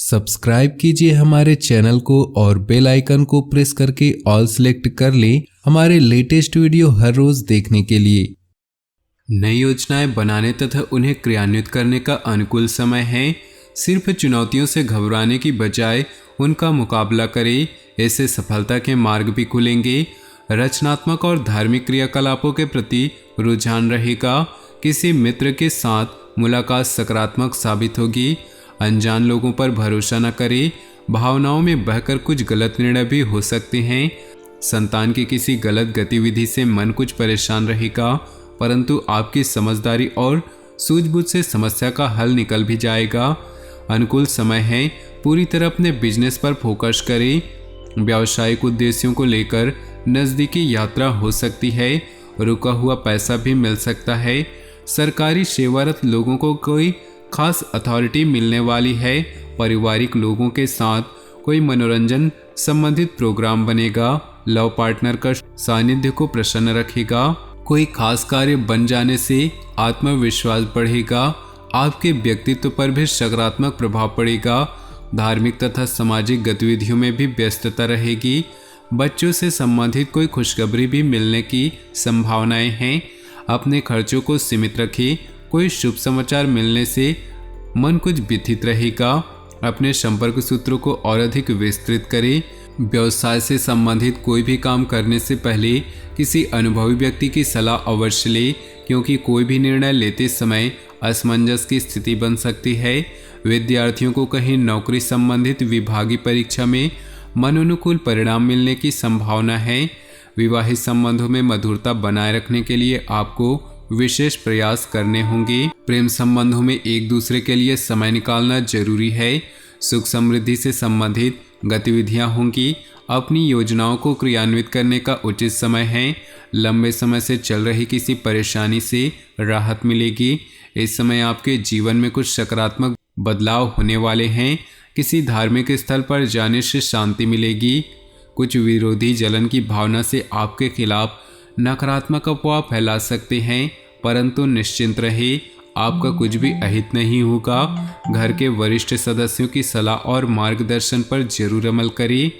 Subscribe कीजिए हमारे channel को और बेल आइकन को प्रेस करके ऑल सेलेक्ट कर लें हमारे लेटेस्ट वीडियो हर रोज देखने के लिए। नई योजनाएं बनाने तथा उन्हें क्रियान्वित करने का अनुकूल समय है। सिर्फ चुनौतियों से घबराने की बजाय उनका मुकाबला करें, ऐसे सफलता के मार्ग भी खुलेंगे। रचनात्मक और धार्मिक क्रियाकलापों के प्रति रुझान रहेगा। किसी मित्र के साथ मुलाकात सकारात्मक साबित होगी। अनजान लोगों पर भरोसा न करें, भावनाओं में बहकर कुछ गलत निर्णय भी हो सकते हैं। संतान की किसी गलत गतिविधि से मन कुछ परेशान रहेगा, परंतु आपकी समझदारी और सूझबूझ से समस्या का हल निकल भी जाएगा। अनुकूल समय है, पूरी तरह अपने बिजनेस पर फोकस करें। व्यावसायिक उद्देश्यों को लेकर नज़दीकी यात्रा हो सकती है, रुका हुआ पैसा भी मिल सकता है। सरकारी सेवारत लोगों को कोई खास अथॉरिटी मिलने वाली है। पारिवारिक लोगों के साथ कोई मनोरंजन संबंधित प्रोग्राम बनेगा। लव पार्टनर का सानिध्य को प्रसन्न रखेगा। कोई खास कार्य बन जाने से आत्मविश्वास बढ़ेगा। आपके व्यक्तित्व पर भी सकारात्मक प्रभाव पड़ेगा। धार्मिक तथा सामाजिक गतिविधियों में भी व्यस्तता रहेगी। बच्चों से संबंधित कोई खुशखबरी भी मिलने की संभावनाएं हैं। अपने खर्चों को सीमित रखें। कोई शुभ समाचार मिलने से मन कुछ व्यथित रहेगा। अपने संपर्क सूत्रों को और अधिक विस्तृत करें। व्यवसाय से संबंधित कोई भी काम करने से पहले किसी अनुभवी व्यक्ति की सलाह अवश्य लें, क्योंकि कोई भी निर्णय लेते समय असमंजस की स्थिति बन सकती है। विद्यार्थियों को कहीं नौकरी संबंधित विभागीय परीक्षा में मनोनुकूल परिणाम मिलने की संभावना है। विवाहित संबंधों में मधुरता बनाए रखने के लिए आपको विशेष प्रयास करने होंगे। प्रेम संबंधों में एक दूसरे के लिए समय निकालना जरूरी है। सुख समृद्धि से संबंधित गतिविधियां होंगी। अपनी योजनाओं को क्रियान्वित करने का उचित समय है। लंबे समय से चल रही किसी परेशानी से राहत मिलेगी। इस समय आपके जीवन में कुछ सकारात्मक बदलाव होने वाले हैं। किसी धार्मिक स्थल पर जाने से शांति मिलेगी। कुछ विरोधी जलन की भावना से आपके खिलाफ नकारात्मक अफवाह फैला सकते हैं, परंतु निश्चिंत रहे, आपका कुछ भी अहित नहीं होगा। घर के वरिष्ठ सदस्यों की सलाह और मार्गदर्शन पर जरूर अमल करें।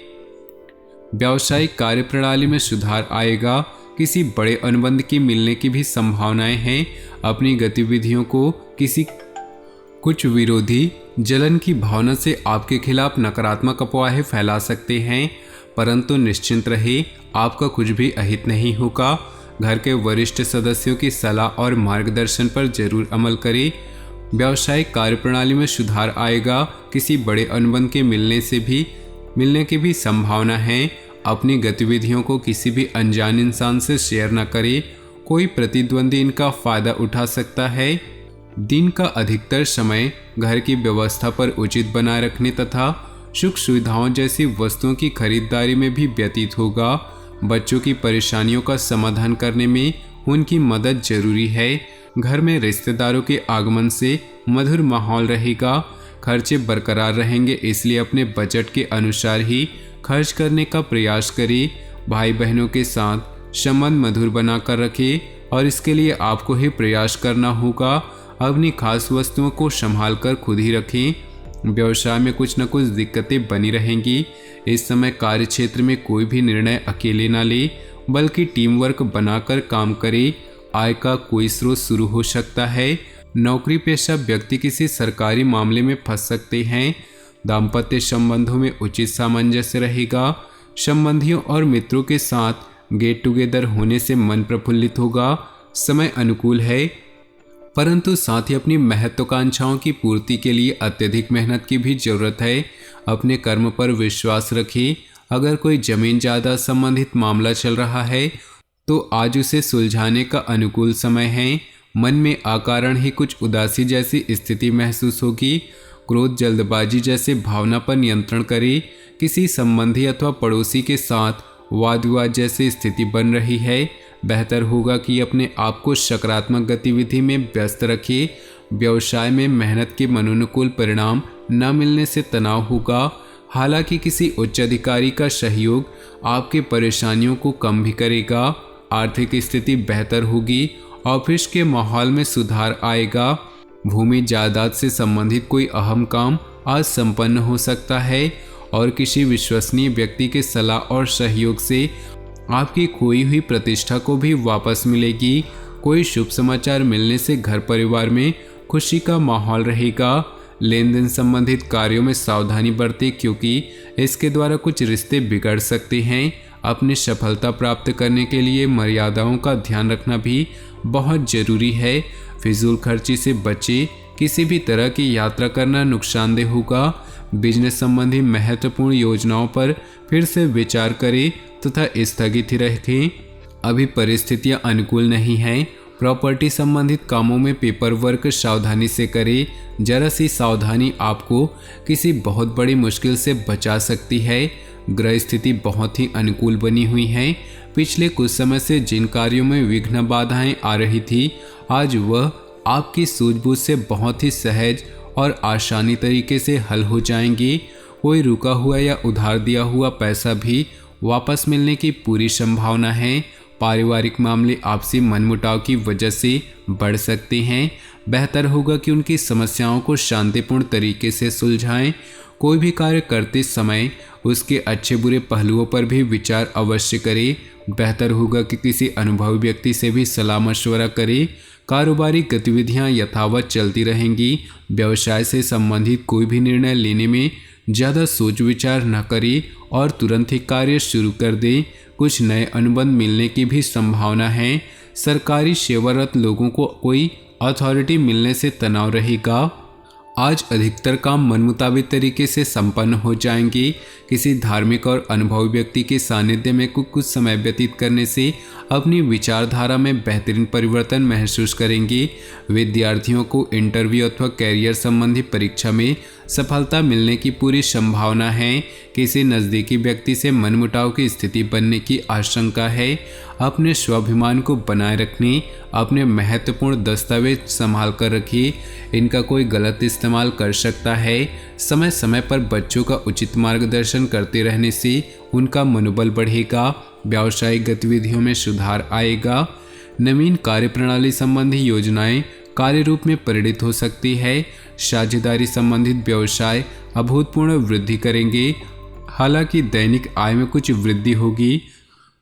व्यावसायिक कार्यप्रणाली में सुधार आएगा। किसी बड़े अनुबंध की मिलने की भी संभावनाएं हैं। अपनी गतिविधियों को कुछ विरोधी जलन की भावना से आपके खिलाफ नकारात्मक अफवाहें फैला सकते हैं, परंतु निश्चिंत रहे, आपका कुछ भी अहित नहीं होगा। घर के वरिष्ठ सदस्यों की सलाह और मार्गदर्शन पर जरूर अमल करें। व्यावसायिक कार्यप्रणाली में सुधार आएगा। किसी बड़े अनुबंध के मिलने की भी संभावना है। अपनी गतिविधियों को किसी भी अनजान इंसान से शेयर न करें। कोई प्रतिद्वंदी इनका फायदा उठा सकता है। दिन का अधिकतर समय घर की व्यवस्था पर उचित बनाए रखने तथा सुख सुविधाओं जैसी वस्तुओं की खरीदारी में भी व्यतीत होगा। बच्चों की परेशानियों का समाधान करने में उनकी मदद जरूरी है। घर में रिश्तेदारों के आगमन से मधुर माहौल रहेगा। खर्चे बरकरार रहेंगे, इसलिए अपने बजट के अनुसार ही खर्च करने का प्रयास करें। भाई बहनों के साथ संबंध मधुर बनाकर रखें और इसके लिए आपको ही प्रयास करना होगा। अपनी खास वस्तुओं को संभाल कर खुद ही रखें। व्यवसाय में कुछ न कुछ दिक्कतें बनी रहेंगी। इस समय कार्य क्षेत्र में कोई भी निर्णय अकेले ना ले, बल्कि टीम वर्क बनाकर काम करे। आय का कोई स्रोत शुरू हो सकता है। नौकरी पेशा व्यक्ति किसी सरकारी मामले में फंस सकते हैं। दाम्पत्य संबंधों में उचित सामंजस्य रहेगा। संबंधियों और मित्रों के साथ गेट टुगेदर होने से मन प्रफुल्लित होगा। समय अनुकूल है, परंतु साथ ही अपनी महत्वाकांक्षाओं की पूर्ति के लिए अत्यधिक मेहनत की भी जरूरत है। अपने कर्म पर विश्वास रखें। अगर कोई जमीन जायदाद संबंधित मामला चल रहा है तो आज उसे सुलझाने का अनुकूल समय है। मन में अकारण ही कुछ उदासी जैसी स्थिति महसूस होगी। क्रोध जल्दबाजी जैसे भावना पर नियंत्रण करें। किसी संबंधी अथवा पड़ोसी के साथ वाद विवाद जैसी स्थिति बन रही है। बेहतर होगा कि अपने आप को सकारात्मक गतिविधि में व्यस्त रखें। व्यवसाय में मेहनत के मनोनुकूल परिणाम न मिलने से तनाव होगा। हालांकि किसी उच्च अधिकारी का सहयोग आपके परेशानियों को कम भी करेगा। आर्थिक स्थिति बेहतर होगी। ऑफिस के माहौल में सुधार आएगा। भूमि जायदाद से संबंधित कोई अहम काम आज संपन्न हो सकता है और किसी विश्वसनीय व्यक्ति के सलाह और सहयोग से आपकी खोई हुई प्रतिष्ठा को भी वापस मिलेगी। कोई शुभ समाचार मिलने से घर परिवार में खुशी का माहौल रहेगा। लेन देन संबंधित कार्यों में सावधानी बरतें क्योंकि इसके द्वारा कुछ रिश्ते बिगड़ सकते हैं। अपनी सफलता प्राप्त करने के लिए मर्यादाओं का ध्यान रखना भी बहुत जरूरी है। फिजूल खर्ची से बचें। किसी भी तरह की यात्रा करना नुकसानदेह होगा। बिजनेस संबंधी महत्वपूर्ण योजनाओं पर फिर से विचार करें तथा स्थगित रखें। अभी परिस्थितियां अनुकूल नहीं हैं। प्रॉपर्टी संबंधित कामों में पेपर वर्क सावधानी से करें। जरा सी सावधानी आपको किसी बहुत बड़ी मुश्किल से बचा सकती है। ग्रह स्थिति बहुत ही अनुकूल बनी हुई है। पिछले कुछ समय से जिन कार्यों में विघ्न बाधाएं आ रही थी, आज वह आपकी सूझबूझ से बहुत ही सहज और आसानी तरीके से हल हो जाएंगी। कोई रुका हुआ या उधार दिया हुआ पैसा भी वापस मिलने की पूरी संभावना है। पारिवारिक मामले आपसी मनमुटाव की वजह से बढ़ सकते हैं। बेहतर होगा कि उनकी समस्याओं को शांतिपूर्ण तरीके से सुलझाएं। कोई भी कार्य करते समय उसके अच्छे बुरे पहलुओं पर भी विचार अवश्य करें। बेहतर होगा कि किसी अनुभवी व्यक्ति से भी सलाह मशवरा करें। कारोबारी गतिविधियां यथावत चलती रहेंगी। व्यवसाय से संबंधित कोई भी निर्णय लेने में ज़्यादा सोच विचार न करें और तुरंत ही कार्य शुरू कर दें। कुछ नए अनुबंध मिलने की भी संभावना है। सरकारी सेवारत लोगों को कोई अथॉरिटी मिलने से तनाव रहेगा। आज अधिकतर काम मनमुताबिक तरीके से संपन्न हो जाएंगे। किसी धार्मिक और अनुभवी व्यक्ति के सानिध्य में कुछ समय व्यतीत करने से अपनी विचारधारा में बेहतरीन परिवर्तन महसूस करेंगे। विद्यार्थियों को इंटरव्यू अथवा कैरियर संबंधी परीक्षा में सफलता मिलने की पूरी संभावना है। किसी नज़दीकी व्यक्ति से मनमुटाव की स्थिति बनने की आशंका है। अपने स्वाभिमान को बनाए रखने, अपने महत्वपूर्ण दस्तावेज संभाल कर रखिए। इनका कोई गलत इस्तेमाल कर सकता है। समय समय पर बच्चों का उचित मार्गदर्शन करते रहने से उनका मनोबल बढ़ेगा। व्यावसायिक गतिविधियों में सुधार आएगा। नवीन कार्यप्रणाली संबंधी योजनाएं कार्य रूप में परिणित हो सकती है। साझेदारी संबंधित व्यवसाय अभूतपूर्व वृद्धि करेंगे। हालांकि दैनिक आय में कुछ वृद्धि होगी।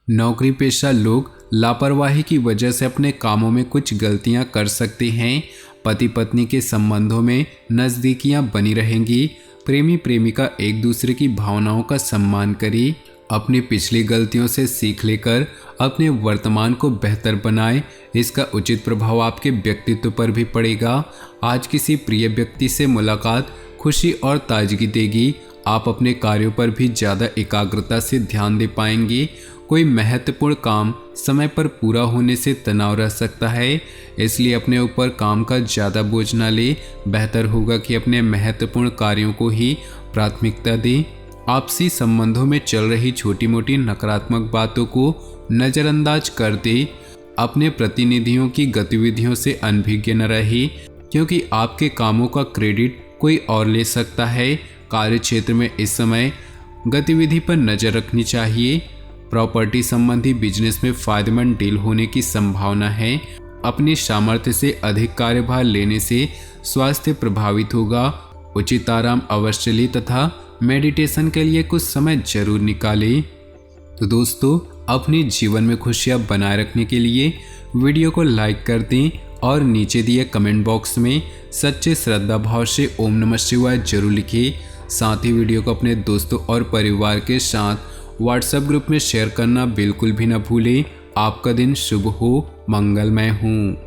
नौकरी पेशा लोग लापरवाही की वजह से अपने कामों में कुछ गलतियां कर सकते हैं। पति पत्नी के संबंधों में नज़दीकियां बनी रहेंगी। प्रेमी प्रेमिका एक दूसरे की भावनाओं का सम्मान करें। अपनी पिछली गलतियों से सीख लेकर अपने वर्तमान को बेहतर बनाएं। इसका उचित प्रभाव आपके व्यक्तित्व पर भी पड़ेगा। आज किसी प्रिय व्यक्ति से मुलाकात खुशी और ताजगी देगी। आप अपने कार्यों पर भी ज़्यादा एकाग्रता से ध्यान दे पाएंगे। कोई महत्वपूर्ण काम समय पर पूरा होने से तनाव रह सकता है, इसलिए अपने ऊपर काम का ज़्यादा बोझ न ले। बेहतर होगा कि अपने महत्वपूर्ण कार्यों को ही प्राथमिकता दें। आपसी संबंधों में चल रही छोटी मोटी नकारात्मक बातों को नज़रअंदाज कर दें। अपने प्रतिनिधियों की गतिविधियों से अनभिज्ञ न रहे, क्योंकि आपके कामों का क्रेडिट कोई और ले सकता है। कार्य क्षेत्र में इस समय गतिविधि पर नज़र रखनी चाहिए। प्रॉपर्टी संबंधी बिजनेस में फायदेमंद डील होने की संभावना है। अपनी सामर्थ्य से अधिक कार्यभार लेने से स्वास्थ्य प्रभावित होगा। उचित आराम अवश्य लें तथा मेडिटेशन के लिए कुछ समय जरूर निकालें। तो दोस्तों, अपने जीवन में खुशियां बनाए रखने के लिए वीडियो को लाइक कर दें और नीचे दिए कमेंट बॉक्स में सच्चे श्रद्धा भाव से ओम नमः शिवाय जरूर लिखें। साथ ही वीडियो को अपने दोस्तों और परिवार के साथ व्हाट्सएप ग्रुप में शेयर करना बिल्कुल भी न भूलें। आपका दिन शुभ हो, मंगलमय हो।